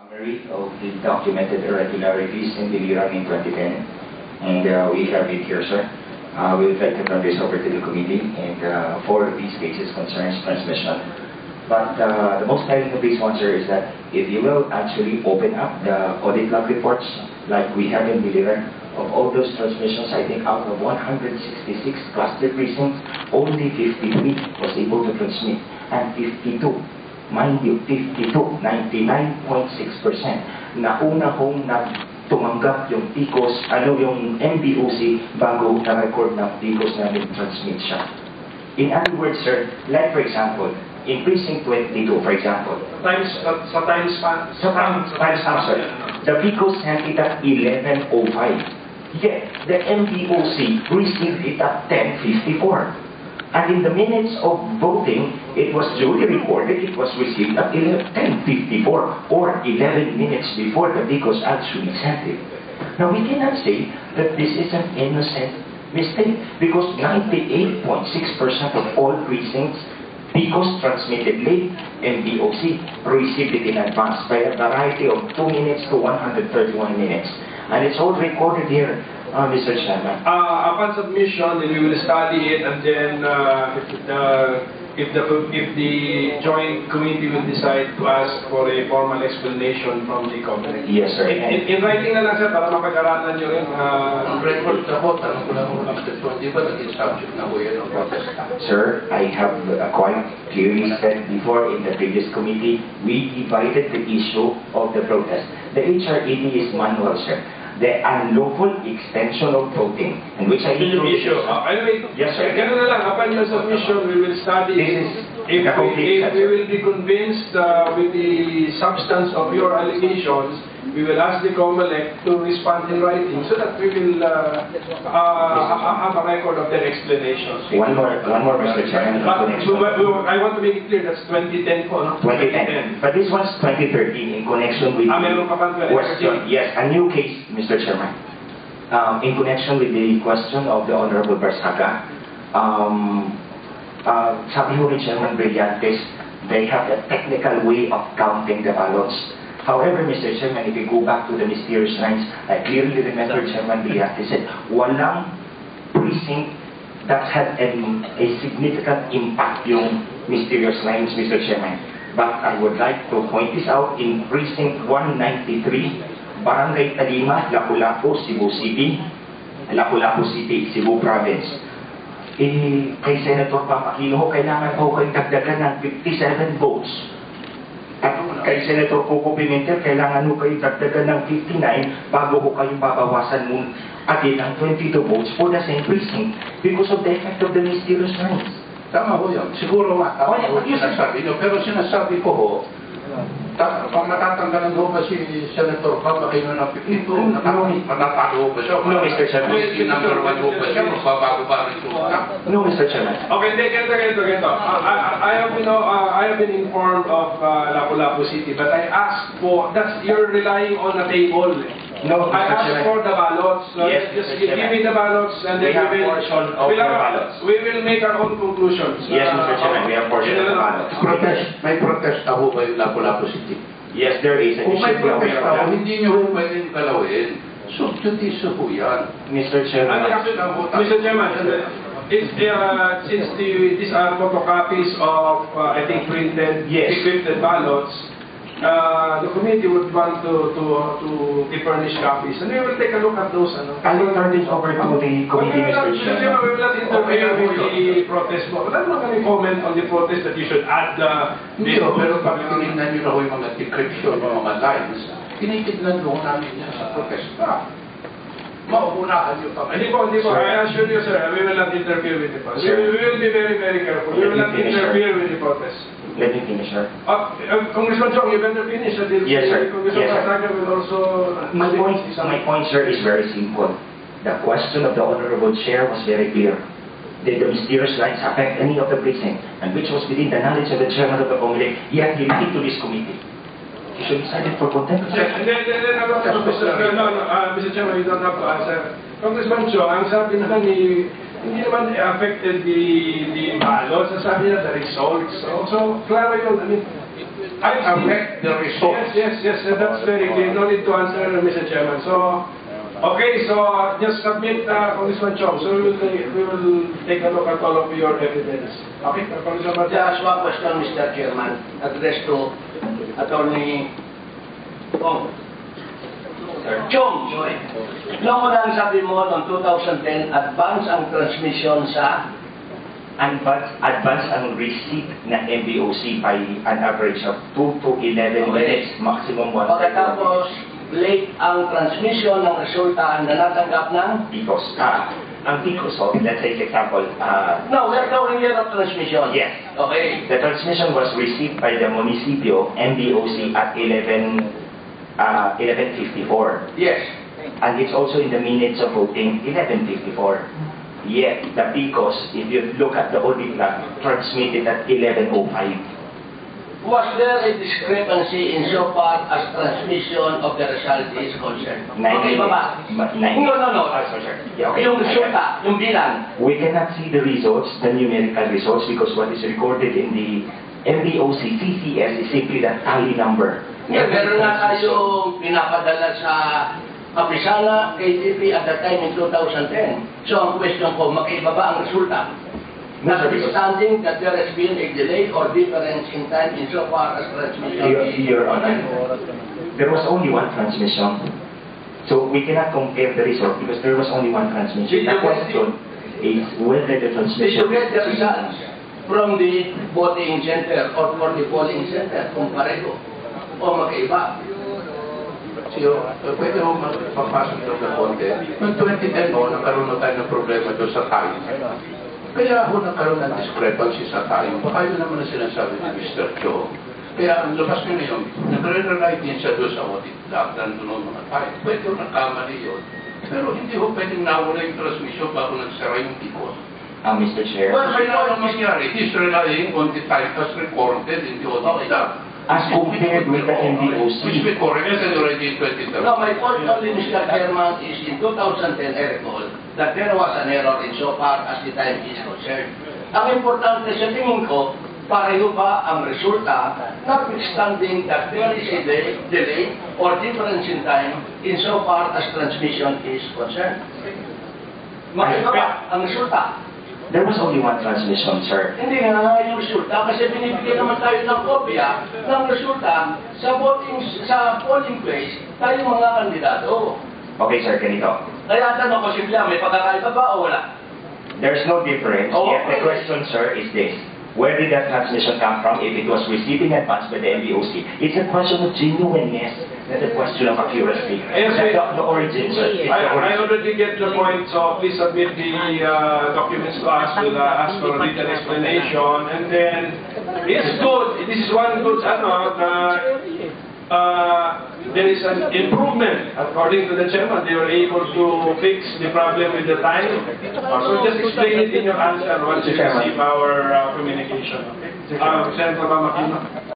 Summary of the documented irregularities in Biliran in 2010, and we have it here, sir. We would like to turn this over to the committee, and 4 of these cases concerns transmission. But the most telling of this one, sir, is that if you will actually open up the audit log reports, like we have in Biliran, of all those transmissions, I think out of 166 cluster precincts, only 53 was able to transmit, and 52. Mind you, 52, 99.6%. Nauna hong tumanggap yung PCOS, yung MBOC bago na-record ng PCOS na transmit siya. In other words, sir, like for example, in precinct 22, for example, Times span, sir, the PCOS sent it at 11:05. Yet, the MBOC received it at 10:54. And in the minutes of voting, it was duly recorded it was received at 10:54, or 11 minutes before the PCOS actually sent it. Now, we cannot say that this is an innocent mistake, because 98.6% of all precincts PCOS transmitted late, MBOC received it in advance by a variety of 2 minutes to 131 minutes. And it's all recorded here, Mr. Chairman. Upon submission, then we will study it, and then if the joint committee will decide to ask for a formal explanation from the company. Yes, sir. In writing na lang, sir, para mapag-aralan nyo rin. Ang record na po, tanong ko lang mo, Mr. Di ba naging subject na po yan ang protest? Sir, I have quite clearly said before in the previous committee, we divided the issue of the protest. The HRAD is manual, sir. The unlawful extension of voting, in which I introduced. Anyway, yes, sir. Ganun na lang, upon your submission, we will study. This is if we will be convinced with the substance of your allegations, we will ask the COMELEC to respond in writing so that we will have a record of their explanations. One more, Mr. Chairman. I want to make it clear, that's 2010 po, no? 2010. But this one's 2013 in connection with meron pa pang 2013? question. Yes, a new case, Mr. Chairman. In connection with the question of the Honorable Barsaga, sabi ho ni Chairman Brillantes, they have a technical way of counting the ballots. However, Mr. Chairman, if you go back to the mysterious lines, I clearly remember Chairman Brillantes said, walang precinct that had a significant impact yung mysterious lines, Mr. Chairman. But I would like to point this out in precinct 193, Barangay Talima, Lapu-Lapu, Cebu City, Lapu-Lapu City, Cebu Province. Kay Senator Papaquino, kailangan po kayong dagdagan ng 57 votes. At kay Senator Coco Pimentel, kailangan mo kayo dagdagan ng 59 bago ko kayong babawasan mo again ng 22 votes for the same precinct because of the effect of the mysterious lines. Tama ko yan. Siguro nga, tama ko yung sinasabi nyo. Pero sinasabi ko ho, pag natatanggalan ho ba si Senator Papaquino ng 52, natatalo ba siya? No, Mr. Chairman. Yung number 1 ho ba siya? Magbabago ba rin ito? No, Mr. Chairman. Okay, ganito. I have been informed of Lapu-Lapu City, but I asked for, you're relying on a table. No, I Mr. asked Chairman. for the ballots. So Yes, just Mr. give Chairman. me the ballots, and then We have portion of the ballots. we will make our own conclusions. Yes, Mr. Chairman, we have portion of the ballots. May protest na ho ba yung Lapu-Lapu City? Yes, there is. And Kung you may should be aware protest of na ho, that. hindi nyo ho pwedeng galawin. So, judice ho yan. Mr. Chairman. Mr. Chairman, since these are photocopies of, I think, printed, Yes. equipped ballots, the committee would want to be furnished copies, and we will take a look at those. I will turn this over to the committee, Mr. Chairman. We will not interfere with the protest. Wala naman kami comment on the protest that you should add Hindi ho, pero pag tinignan nyo na ho yung mga decryption, yung mga lines, tinitignan ho namin yan sa protesta. Mauunahan nyo pa. Hindi po. I assure you, sir, we will not interfere with the protest. We will be very, very careful. We will not interfere with the protest. Let me finish, sir. Congressman Chong, you better finish. Yes, sir. Congressman Yes, sir. Barsaga will also... My point, sir, is very simple. The question of the Honorable Chair was very clear. Did the mysterious lines affect any of the precinct, and which was within the knowledge of the Chairman of the COMELEC, yet he linked to this committee? He should decide it for contempt. Mr. Chairman, you don't have to answer. Congressman Chong, ang sabi naman hindi naman affected the ballots. Sabi niya the results. So, klaro yun. I mean, affect the results. Yes, that's very clear. No need to answer, Mr. Chairman. So, okay, so just submit, Congressman Chong. So we will take a look at all of your evidence. Okay, Congressman Martin. Just one question, Mr. Chairman, addressed to Attorney Chong. Chong, sorry. Noong unang sabi mo, noong 2010, advance ang transmission sa Advance ang receipt ng MBOC by an average of 2 to 11 minutes, maximum 1 pagkatapos late ang transmission ng resulta na natanggap ng Because, ang PICOS, so let's say, for example, No, we're talking here of transmission. yes, Okay. the transmission was received by the municipio, MBOC, at 11:54. Yes. And it's also in the minutes of voting, 11:54. Yet, the PICOS, if you look at the audit log, transmitted at 11:05. Was there a discrepancy in so far as transmission of the result is concerned? Okay ba ba? No. Sorry. Yeah, okay. Yung resulta, yung bilang. We cannot see the results, the numerical results, because what is recorded in the MBOC CCS is simply the tally number. Yeah, meron nga tayong pinapadala sa Kapisana, KTP at that time in 2010. So ang question ko, magkaiba ba ang resulta? Notwithstanding that there has been a delay or difference in time in so far as transmission Your Honor, there was only one transmission. So we cannot compare the result because there was only one transmission. The question is whether the Did transmission... you get the results from the voting center or for the polling center kung pareho o magkaiba? So, pwede mo magpapasok doon ng konti. Noong 2010 mo, nagkaroon na tayo ng problema doon sa tayo. Kaya ako nagkaroon ng discrepancy sa tayo. Baka yun naman na sinasabi ni Mr. Cho. Kaya ang labas ko ngayon, nagre-rely din siya doon sa audit log ng doon mga tayo. Pwede ko nagkamali yun. Pero hindi ko pwedeng nawala yung transmission bago nagsara yung PICOS. Mr. Chair, Well, kaya ano mangyari? He's relying on the time as recorded in the audit log. as compared with the Which we MBOC, corrected already in 2013. No, my point only, Mr. Chairman, is in 2010, I recall that there was an error in so far as the time is concerned. Ang importante sa tingin ko, pareho ba ang resulta, notwithstanding that there is a delay or difference in time in so far as transmission is concerned. Magkaiba ba ang resulta? there was only one transmission, sir. Hindi nga yung resulta kasi binibigyan naman tayo ng kopya ng resulta sa polling place tayong mga kandidato. Okay, sir, ganito. Kaya tanong ko simple, may pagkakaiba ba o wala? There's no difference. Oh, Yet the okay. question, sir, is this. Where did that transmission come from if it was received in advance by the MBOC? It's a question of genuineness, not a question of accuracy. Yes, The origin, sir. It's the I origin. already get the point, so please submit the documents to us. We'll ask for a written explanation. And then, it's good. This is one good, there is an improvement. According to the chairman, they were able to fix the problem with the time. So just explain it in your answer once you receive our communication. Senator Makino.